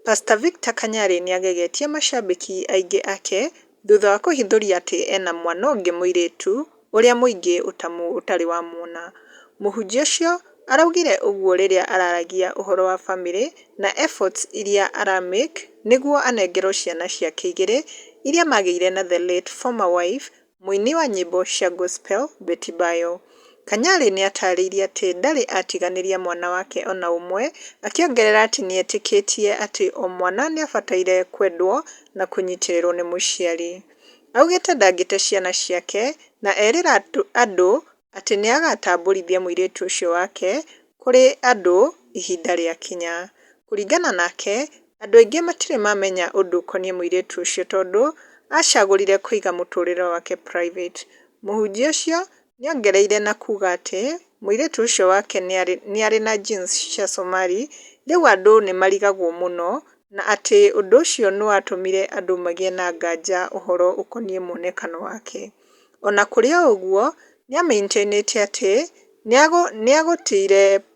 Pastor Victor Kanyari nĩagegetie macambĩki aingĩ ake thutha wa kũhithũria atĩ ena mwana ũngĩ mũirĩtu ũrĩa mũingĩ ũtarĩ wamwona. Mũhunjia ũcio araugire ũguo rĩrĩa araragia ũhoro wa bamĩrĩ na efforts iria aramake nĩguo anengerwo ciana ciake igĩrĩ iria magĩire na the late former wife, mũini wa nyĩmbo cia gospel Betty Bayo. Kanyari nĩatarĩirie atĩ ndarĩ atiganĩria mwana wake ona ũmwe, akĩongerera atĩ nĩetĩkĩtie atĩ o mwana nĩabataire kwendwo na kũnyitĩrĩrwo nĩ mũciari. Augĩte ndangĩte ciana ciake na erĩra andũ atĩ nĩagatambũrithia mũirĩtu ũcio wake kũrĩ andũ ihinda rĩakinya. Kũringana nake, andũ aingĩ matirĩ mamenya ũndũ ũkoniĩ mũirĩtu ũcio tondũ acagũrire kũiga mũtũrĩre wake private. Mũhunjia ũcio nĩongereire na kuga atĩ mũirĩtu ũcio wake nĩarĩ na genes cia Somali, rĩu andũ nĩmarigagwo mũno na atĩ ũndũ ũcio nĩwatũmire andũ magĩe na nganja ũhoro ũkoniĩ mwonekano wake. Ona kũrĩ o ũguo, nĩamaintainĩte atĩ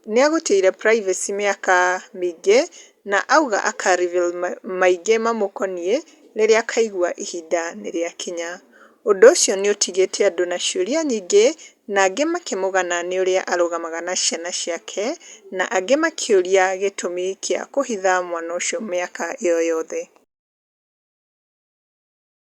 nĩagũtĩire privacy mĩaka mĩingĩ na auga aka reveal maingĩ mamũkoniĩ rĩrĩa akaigua ihinda nĩrĩakinya. Ũndũ ũcio nĩũtigĩte andũ na ciũria nyingĩ na angĩ makĩmũgana nĩ ũrĩa arũgamaga na ciana ciake na angĩ makĩũria gĩtũmi kĩa kũhitha mwana ũcio mĩaka ĩyo yothe.